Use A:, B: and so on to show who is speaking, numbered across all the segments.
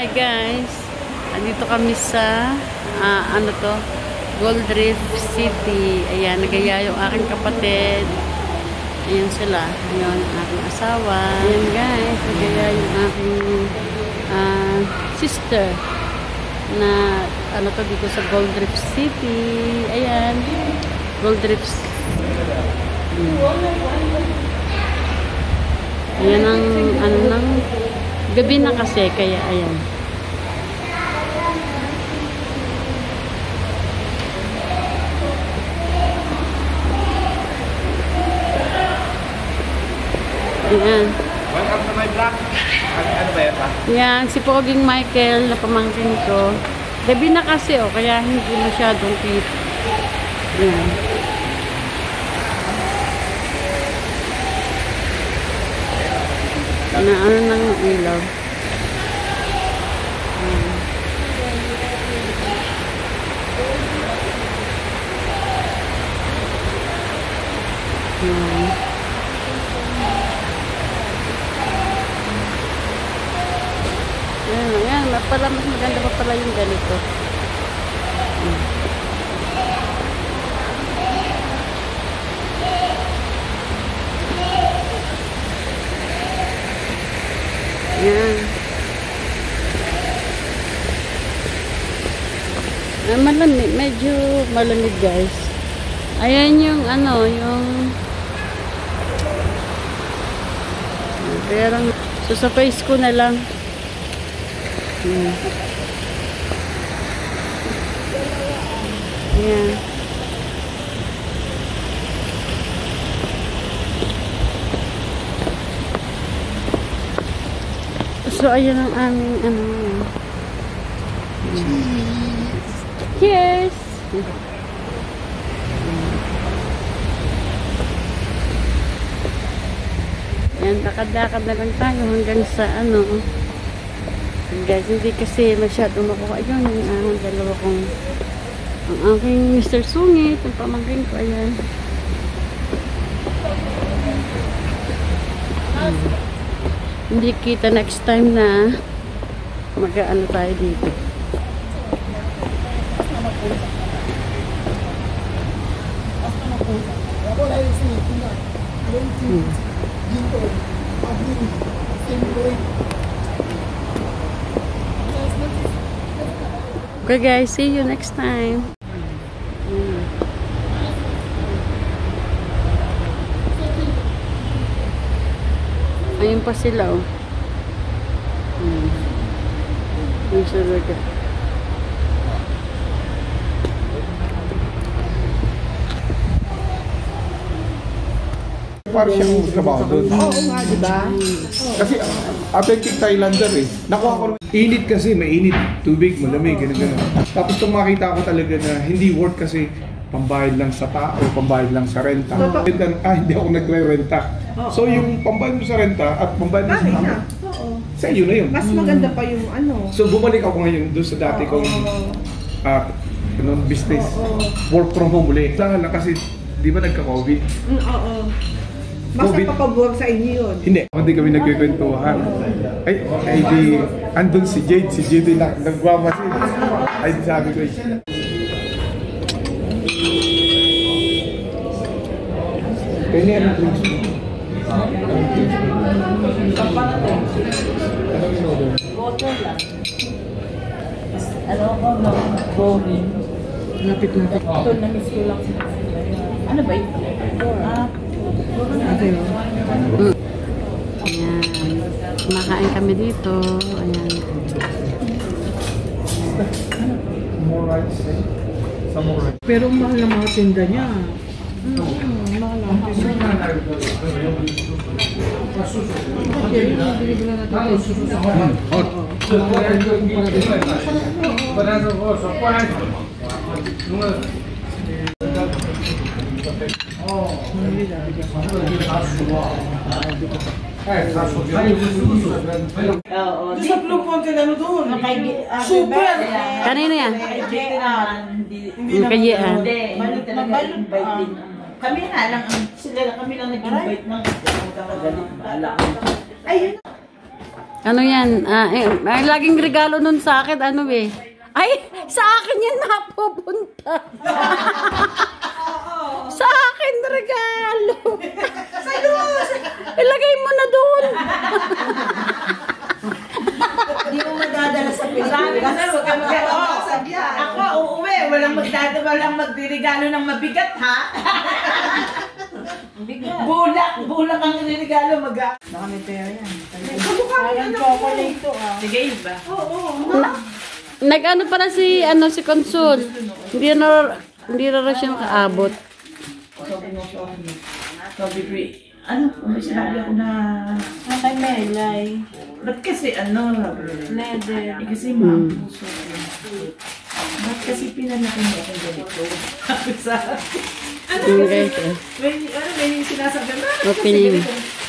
A: Hi guys, andito kami sa ano to, Gold Reef City. Ayan, nagaya yung aking kapatid. Ayan sila, ayan ang aking asawa. Ayan guys, nagaya yung aking sister na ano to dito sa Gold Reef City. Ayan, Gold Reef ayan ang ano nang gabi na kasi kaya ayan. Ayan.
B: Welcome to my vlog. Ano ba yan pa?
A: Yan, si Poging Michael na pamangkin ko. Gabi na kasi kaya hindi masyadong cute. Ayan. Na ano nang ilaw. Ayan. Ayan, pala mas maganda pa pala yung ganito. Ayan. Malamig, medyo malamig guys. Ayan yung ano, yung kaya lang sa face ko na lang. Ayan. So, ayan ang aming ano. Cheers! Ayan, lakad-lakad na lang tayo hanggang sa ano. Guys, hindi kasi masyado makuha yun ang dalawa kong ang aking Mr. Sungit ang pamangkin ko, ayan. Hindi kita next time na mag-ano tayo dito. Okay guys, see you next time. Ayun pa sila Ayun sila ka.
B: Para siyang trabaho doon.
C: Oo nga, diba?
B: Kasi authentic Thailander Nakuha ko init kasi, mainit, tubig, malamig, gano'n. Tapos nung makita ko talaga na hindi worth kasi pambayad lang sa tao, pambayad lang sa renta. Hindi ako nagre-renta. So yung pambayad mo sa renta at pambayad mo sa tao, sa iyo na yun.
C: Mas maganda pa yung ano.
B: So bumalik ako ngayon doon sa dati kong business. Work from home ulit. Dahil kasi, di ba nagka-COVID?
C: Oo. Mas napapabuwag sa inyo yun.
B: Hindi. Hindi kami nagkikwentuhan. Ay di, andun si Jade. Si Jade nagwamasin. Ay di sabi ko Pwede ano drinks mo? Anong in-order?
D: Water lang. Ano ko, bowling.
A: Lapit-lapit.
D: Ito, na-miss ko lang. Ano ba ito?
A: Ayan. Kumakain kami dito. Ayan.
B: More rice, some more rice.
A: Pero mahal na mga tinda niya. Mahal na.
D: Sa Blue Fountain, ano doon? Super!
A: Kanino yan? Kayaan.
D: Kami na lang, kami lang nag-invite ng galit. Ayun.
A: Ano yan? Laging regalo nun sa akin, ano eh. Ay, sa akin yan napupunta. Sa akin regalo. Ilagay mo na doon.
C: Hindi mo madadala sa
D: Sabi
C: Pilipinas.
D: na, huwag ka ako, uuwi. Walang magdiregalo ng mabigat, ha? Bulak ang regalo mag-a.
C: Baka may pera yan.
D: Parang chocolate to, ah. Sige, yun ba?
A: Nag-ano pala si Consul. Hindi na siya nakaabot.
D: Sabi ko, may sinabi ako na...
C: Kay Melay.
D: Ba't kasi
C: Leather.
D: kasi puso ko. Ba't kasi pinalaki mo ako ganito? Sabi sa akin.
A: Okay.
D: May sinasabi na?
A: Opening.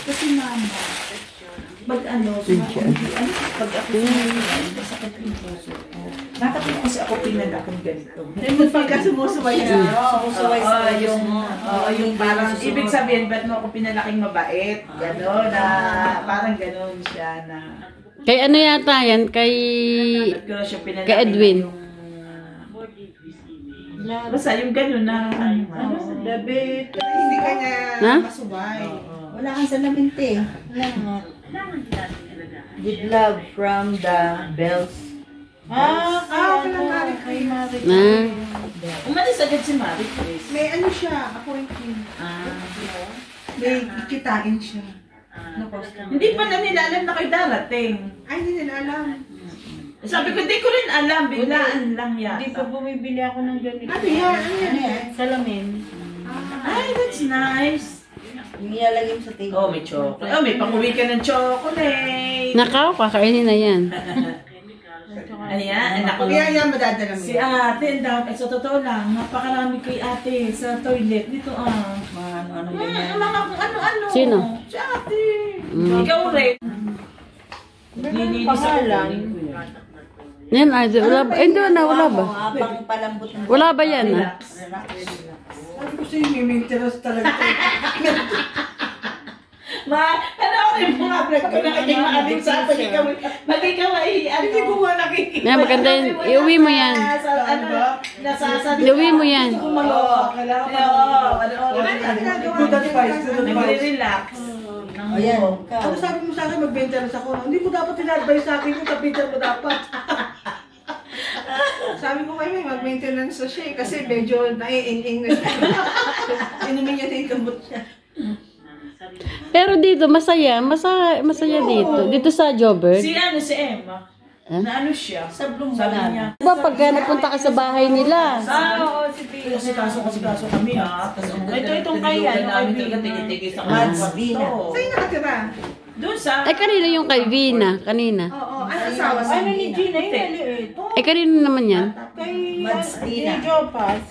D: Kasi mama, pag pag ako masakit yung puso ko. Bakit mo kasi ako pinalakong ganito?
C: Pagka sumusuway na.
D: Yung parang, ibig sabihin, ba't mo ako pinalaking mabait? Gano'n na, parang gano'n siya na,
A: Kay ano yata yan? Kay
D: ba't ko na siya pinalaking
A: Kay Edwin.
D: Basta yung gano'n na,
C: David. Hindi ka niya
A: Ha?
C: masuway. Wala kang salamin, te. Wala nga. With love from the bells. Kay Mari.
A: Na?
D: umalis agad si Marie Chris.
C: May ano siya, appointment. May kikitain siya.
D: Hindi pa na nila alam na kayo darating.
C: Ay, hindi nila alam.
D: Sabi ko, di ko rin alam, biglaan lang yata.
E: Hindi pa bumibili ako ng ganito.
C: Ano yan? Ano yan?
E: Salamin.
D: Ay, that's nice.
C: Yung ilalagay mo sa table.
D: Oh, may chocolate. Oh, may pang-uwi ka ng chocolate.
A: Nakaw, kakainin na yan.
D: Ayan, anak ko.
C: Kaya yan madadala mo.
D: Si ate, sa totoo lang, napakarami kay ate sa toilet. Dito
C: Mga ano-ano ganyan.
D: Mga kung ano-ano.
A: Sino?
D: Si ate. Ikaw rin. Nilinis ako.
A: Yan, wala ba? Hindi na, wala ba?
C: Habang palambot ng
A: Wala ba yan?
D: Relax.
C: Sabi ko sa'yo, may maintenance talaga.
D: Ano ako yung mga vlog ko na kanyang maalim sa atin. Ikaw ay, hindi ko nga nakikita.
A: Yan, maganda yun. Iuwi mo yan.
D: Nasasabi.
A: Iuwi mo yan.
D: Good advice. Nagre-relax.
C: Ayan.
F: Ano sabi mo sa akin, mag-maintenance ako? Hindi mo dapat in-advise sa akin yung kapital mo dapat.
C: Sabi ko kayo, mag-maintenance na siya eh, kasi medyo nai-ing na siya. Inumin niya na yung gamot siya.
A: Pero dito, masaya. Masaya dito. Dito sa Jobert.
D: Si Emma. Na ano siya?
C: Sablong
D: Sabi
C: wala.
D: niya.
A: Diba, pag nagpunta ka sa bahay nila,
E: Oo, si Pia.
D: Kasi kaso kami
E: Itong kay ano,
D: namin
E: kay
D: talaga
E: Vina.
D: tinitigil sa
C: Mads
D: kwarto.
C: Vina. Sa'yo nakatira?
D: Doon sa...
A: eh kanina yung kay Vina, kanina.
C: Oo, ano asawa sa
E: Ano ni Gina, yung maliit.
A: Eh kanina naman yan.
E: Kay
C: Mads Vina.
E: kay Jopas.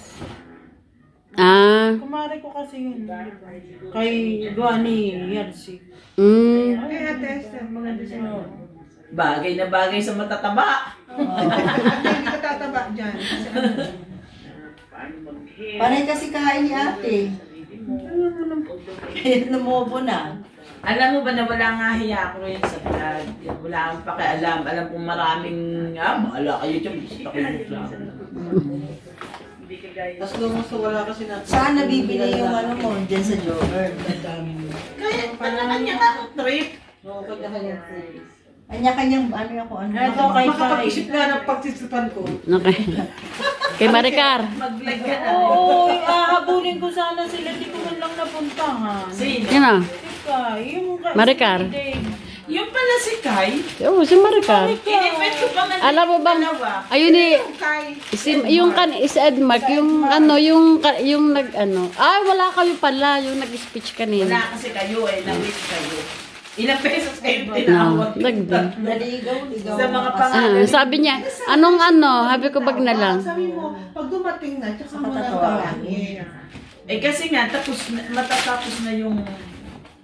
A: Ah,
E: Kumari ko kasi yun. Kay Duani Yancy.
C: Kaya Esther, mga design.
D: Bagay na bagay sa matataba.
C: Hindi ka tataba dyan. Panay kasi kahain ni ate. Lumobo na.
D: Alam mo ba na wala nga hiya ko rin sa vlog? Wala akong pakialam. Alam kong maraming, bahala kayo dyan. Basta kayo vlog.
F: Tapos gusto wala kasi natin.
C: Saan nabibili yung ano mo dyan sa Jover?
D: Kaya, kanya-kanya ka trip.
F: Oo, kanya-kanya.
C: Kanya-kanyang ano ako ano.
E: Ito kay
F: Makapag-isip nga ng pagtisipan ko.
A: okay. Kay Maricar.
D: Mag-vlog ka na.
E: Oo, ahabulin ko sana sila. Di ko man lang napuntahan.
D: Sino?
A: Yan ah.
E: Tika, yung
A: Maricar.
D: Yung pala si Kai.
A: Oo, si Maricar.
D: In-invite ko pa nga
A: Alam mo bang,
D: dalawa.
A: ayun eh, si Edmark, yung ano, yung nag ano, wala kayo pala, yung nag-speech kanina.
D: Wala kasi kayo na-wait kayo. Ilang pesos kayo
A: No,
D: tinawag?
A: dagdag.
C: Naligaw.
D: Sa mga pangalan.
A: Sabi niya, anong ano, sabi ko bag na lang.
F: Sabi mo, pag dumating na, tsaka mo na
C: Patatawagan.
F: tawagin.
D: Eh kasi nga, matatapos na yung...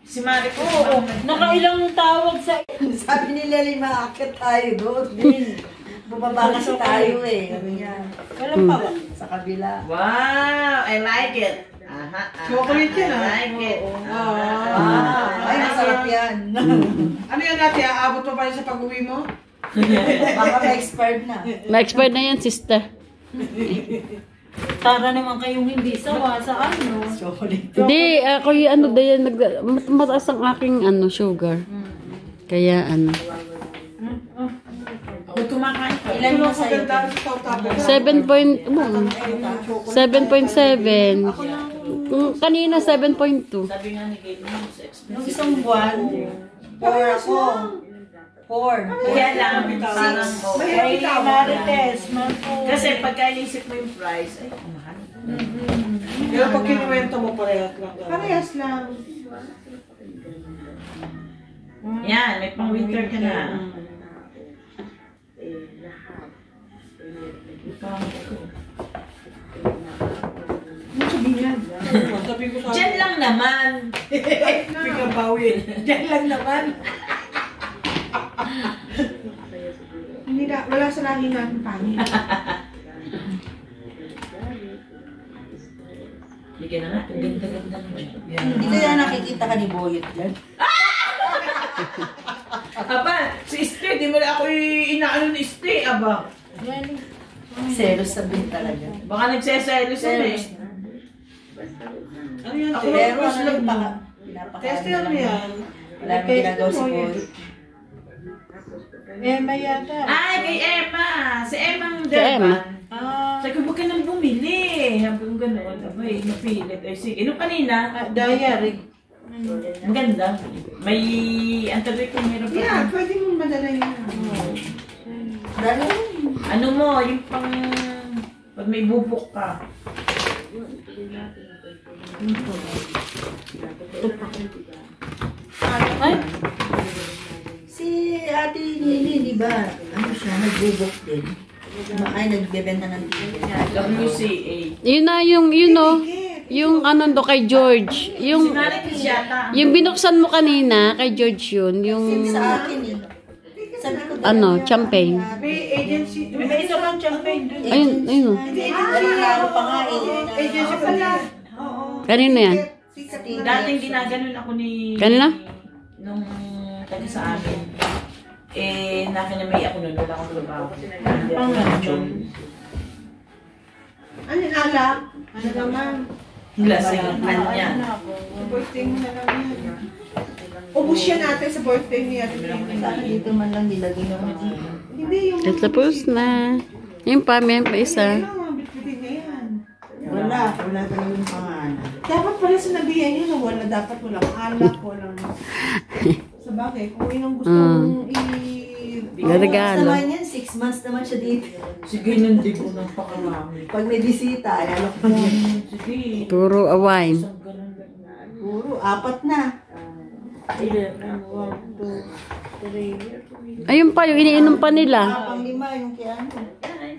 D: Si Mariko.
E: Oo, nakailang tawag sa...
C: Sabi nila akit tayo doon. Din. Bumaba kasi tayo eh. Sabi niya.
E: Walang pa ba?
C: Sa kabila.
D: Wow! I like it.
F: Chocolate yan, ah.
C: Ay, masarap yan.
F: Ano yan natin? Aabot pa ba yun sa pag-uwi mo?
C: Baka ma-expired na.
A: Ma-expired na yan, sister.
E: Tara naman kayong hindi sawa sa ano.
C: Chocolate.
A: Hindi, ako yung ano, Dayan, mataas ang aking ano, sugar. Kaya ano.
D: Kung kumakain ka.
C: Ilan mo sa'yo?
A: 7.7. Kanina 7.2.
D: Sabi nga ni Gail mo, sa
C: Nung
D: expensive.
C: isang buwan, 4 ako. 4.
D: Kaya lang, parang
F: May
E: Marites, Marco.
D: Kasi pagka inisip mo yung price, ay, mahal.
F: Pero pag kinuwento mo, parehas lang. Parehas lang.
D: Yan, may pang winter ka na.
F: Sabi ko sa
D: Diyan lang naman.
F: biglang bawi.
D: Diyan lang naman.
F: Hindi na, wala sa lagi natin pangit.
D: Bigyan na nga, ang ganda-ganda mo dyan.
C: Hindi kaya nakikita ka ni Boyet dyan.
D: Aba, si Este, di mo na ako inaano ni Este, aba.
C: Selos sabihin talaga.
D: Baka nagseselos na eh.
F: Ano yan?
D: Ako
F: Pero,
C: Pero
D: crush
C: ano
D: lang
C: yung
D: mo.
C: pinapakain
F: teste
C: na
F: ano
C: lang.
F: yan?
C: Wala nang ginagawa si Boyet.
E: Emma yata.
D: Ay, kay Emma. Si Emma ang
A: Si Emma.
D: Durban. Sabi ko, huwag ka nang bumili. Sabi ko gano'n. Abay, napilit. Ay, sige. Nung kanina,
E: Diary.
D: ang ganda. May, ang tabi ko, meron pa.
F: Yeah, pwede mo madala yan.
C: Dahil
D: Ano mo, yung pang, pag may bubok ka.
A: Ay,
C: si Ate Nini, di ba? Ano siya, nagbubok din. Ay, nagbebenta ng ticket.
D: WCA.
A: yun na yung, yung ano do kay George. Yung,
D: Sinaritis yata.
A: yung binuksan mo kanina, kay George yun. Yung,
C: Sa akin eh. Sabi ko,
A: ano, champagne.
F: May agency.
E: May isa pang champagne dun.
A: Ayun, ayun.
C: Klaro pa nga eh.
F: Agency pala. Oo.
A: Kanina yan.
D: Dating ginaganon ako ni...
A: Kanina?
D: Nung taga sa amin. Eh, nakinamay ako nun. Wala akong trabaho.
E: Pangalan.
F: Ano yung alak? Ano naman?
D: Lasing ang kanya.
F: Birthday mo na lang yan. Ubus yan natin sa birthday ni Ate Pili.
C: Sana dito man lang nilagay yung mga...
F: Hindi yung...
A: Tapos na. Yung pa, may pa isa.
F: Ano mga bitbitin niya yan?
C: Wala talagang pangalan.
F: Dapat pala sinabihan niyo na wala. Dapat walang alak, walang... Sa bagay, kung yun ang gusto mong
A: Regalo.
C: Naman yan, 6 months naman siya dito.
D: Sige, nandig ko ng pakarami.
C: Pag may bisita, alok pa yan.
D: Sige.
A: Puro wine.
D: Isang ganun lang.
C: Puro, 4 na.
A: Ayun pa, yung iniinom pa nila.
C: Pang 5 yung kaya ano.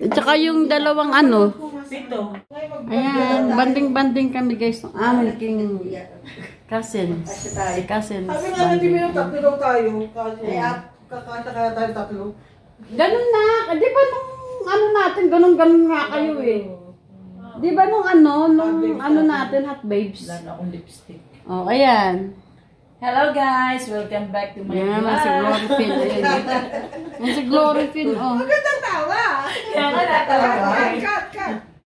A: At saka yung dalawang ano.
D: Pito.
A: Ayan, banding-banding kami guys. Ng aming cousins. Si cousins.
F: Sabi nga natin may tatlo daw tayo. Kasi
C: Ay,
F: kakanta kaya tayo tatlo.
A: Ganun na. Di ba nung ano natin, ganun-ganun nga kayo eh. Di ba nung ano natin, Hot Babes?
D: Wala na akong lipstick.
A: Oh, ayan.
D: Hello guys! Welcome back to my
A: Ayan naman si Glorifin. Ayan si Glorifin, oh.
F: Magandang tawa!
D: Kaya nga natawa.
F: Cut, cut!